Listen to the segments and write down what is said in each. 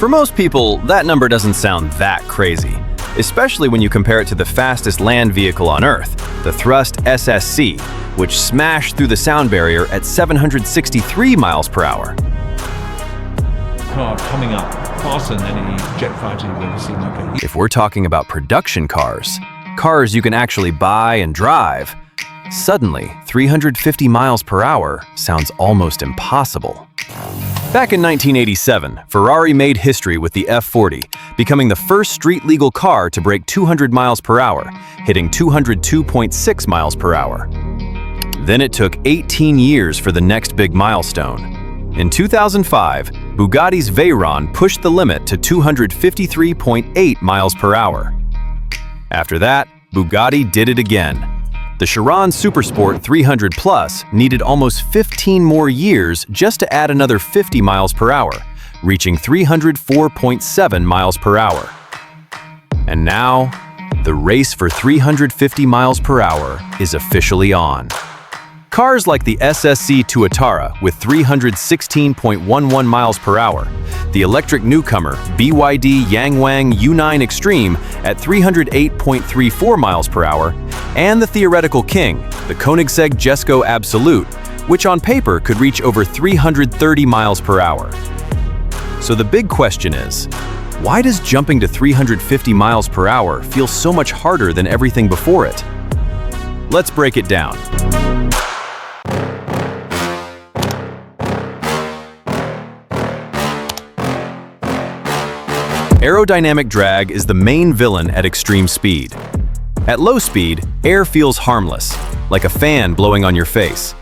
For most people, that number doesn't sound that crazy, especially when you compare it to the fastest land vehicle on Earth, the Thrust SSC, which smashed through the sound barrier at 763 miles per hour. Car coming up faster than any jet fighter you've ever seen. Okay. If we're talking about production cars you can actually buy and drive, suddenly 350 miles per hour sounds almost impossible. Back in 1987, Ferrari made history with the F40, becoming the first street-legal car to break 200 miles per hour, hitting 202.6 miles per hour. Then it took 18 years for the next big milestone. In 2005, Bugatti's Veyron pushed the limit to 253.8 miles per hour. After that, Bugatti did it again. The Chiron Super Sport 300 Plus needed almost 15 more years just to add another 50 miles per hour, reaching 304.7 miles per hour. And now, the race for 350 miles per hour is officially on. Cars like the SSC Tuatara with 316.11 miles per hour, the electric newcomer BYD Yangwang U9 Xtreme at 308.34 miles per hour, and the theoretical king, the Koenigsegg Jesko Absolut, which on paper could reach over 330 miles per hour. So the big question is, why does jumping to 350 miles per hour feel so much harder than everything before it? Let's break it down. Aerodynamic drag is the main villain at extreme speed. At low speed, air feels harmless, like a fan blowing on your face.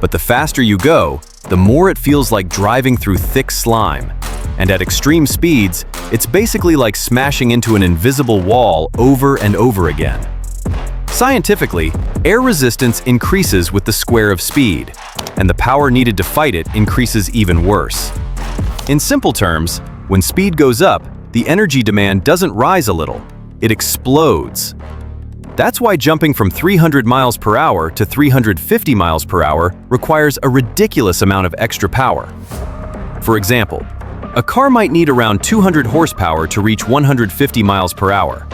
But the faster you go, the more it feels like driving through thick slime. And at extreme speeds, it's basically like smashing into an invisible wall over and over again. Scientifically, air resistance increases with the square of speed, and the power needed to fight it increases even worse. In simple terms, when speed goes up, the energy demand doesn't rise a little, it explodes. That's why jumping from 300 miles per hour to 350 miles per hour requires a ridiculous amount of extra power. For example, a car might need around 200 horsepower to reach 150 miles per hour.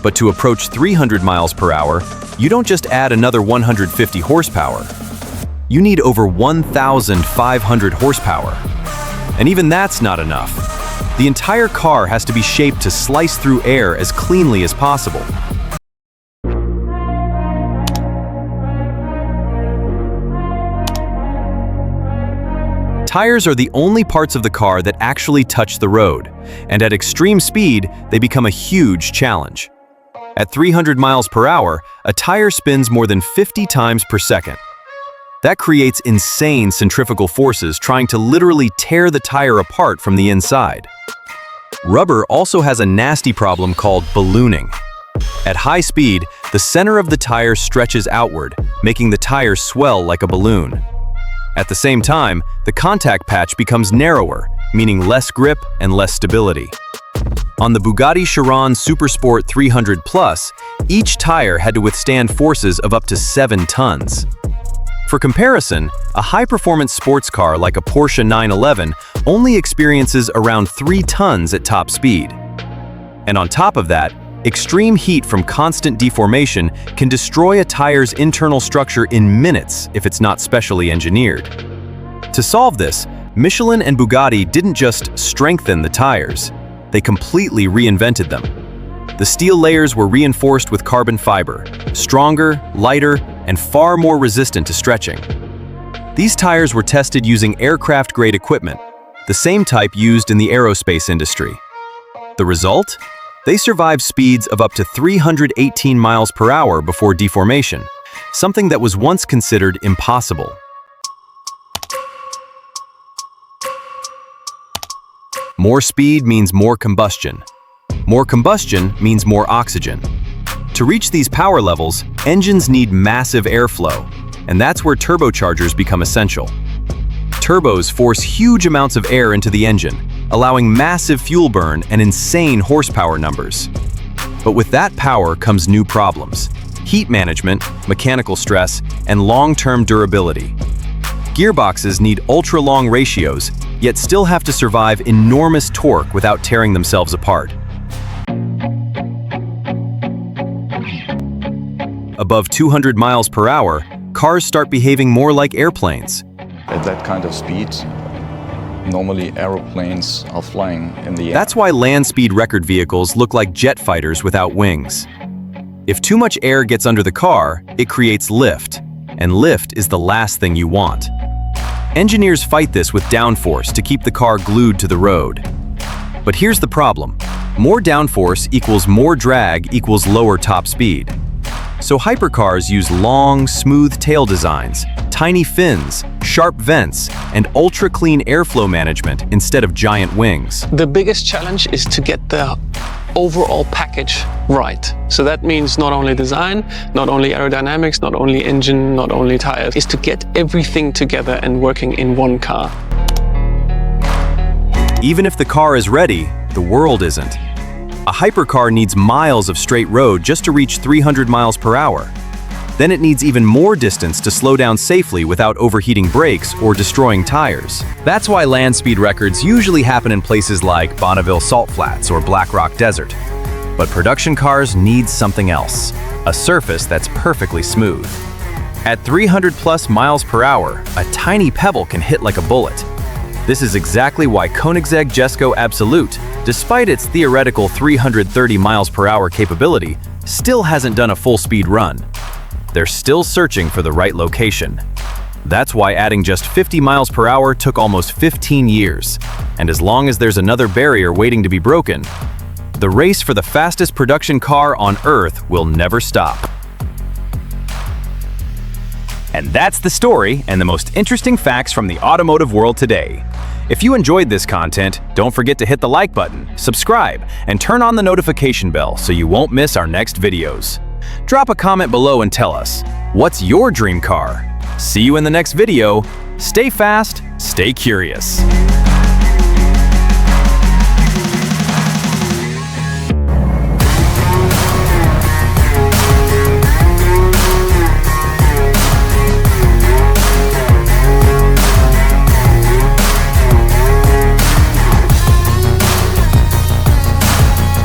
But to approach 300 miles per hour, you don't just add another 150 horsepower. You need over 1,500 horsepower. And even that's not enough. The entire car has to be shaped to slice through air as cleanly as possible. Tires are the only parts of the car that actually touch the road, and at extreme speed, they become a huge challenge. At 300 miles per hour, a tire spins more than 50 times per second. That creates insane centrifugal forces trying to literally tear the tire apart from the inside. Rubber also has a nasty problem called ballooning. At high speed, the center of the tire stretches outward, making the tire swell like a balloon. At the same time, the contact patch becomes narrower, meaning less grip and less stability. On the Bugatti Chiron Super Sport 300 Plus, each tire had to withstand forces of up to 7 tons. For comparison, a high-performance sports car like a Porsche 911 only experiences around 3 tons at top speed. And on top of that, extreme heat from constant deformation can destroy a tire's internal structure in minutes if it's not specially engineered. To solve this, Michelin and Bugatti didn't just strengthen the tires, they completely reinvented them. The steel layers were reinforced with carbon fiber, stronger, lighter, and far more resistant to stretching. These tires were tested using aircraft-grade equipment, the same type used in the aerospace industry. The result? They survived speeds of up to 318 miles per hour before deformation, something that was once considered impossible. More speed means more combustion. More combustion means more oxygen. To reach these power levels, engines need massive airflow, and that's where turbochargers become essential. Turbos force huge amounts of air into the engine, allowing massive fuel burn and insane horsepower numbers. But with that power comes new problems: heat management, mechanical stress, and long-term durability. Gearboxes need ultra-long ratios, yet still have to survive enormous torque without tearing themselves apart. Above 200 miles per hour, cars start behaving more like airplanes. At that kind of speed, normally aeroplanes are flying in the air. That's why land speed record vehicles look like jet fighters without wings. If too much air gets under the car, it creates lift, and lift is the last thing you want. Engineers fight this with downforce to keep the car glued to the road. But here's the problem. More downforce equals more drag equals lower top speed. So hypercars use long, smooth tail designs, tiny fins, sharp vents, and ultra-clean airflow management instead of giant wings. The biggest challenge is to get the overall package right. So that means not only design, not only aerodynamics, not only engine, not only tires, is to get everything together and working in one car. Even if the car is ready, the world isn't. A hypercar needs miles of straight road just to reach 300 miles per hour. Then it needs even more distance to slow down safely without overheating brakes or destroying tires. That's why land speed records usually happen in places like Bonneville Salt Flats or Black Rock Desert. But production cars need something else, a surface that's perfectly smooth. At 300 plus miles per hour, a tiny pebble can hit like a bullet. This is exactly why Koenigsegg Jesko Absolut, despite its theoretical 330 miles per hour capability, still hasn't done a full-speed run. They're still searching for the right location. That's why adding just 50 miles per hour took almost 15 years. And as long as there's another barrier waiting to be broken, the race for the fastest production car on Earth will never stop. And that's the story and the most interesting facts from the automotive world today. If you enjoyed this content, don't forget to hit the like button, subscribe, and turn on the notification bell so you won't miss our next videos. Drop a comment below and tell us, what's your dream car? See you in the next video. Stay fast, stay curious.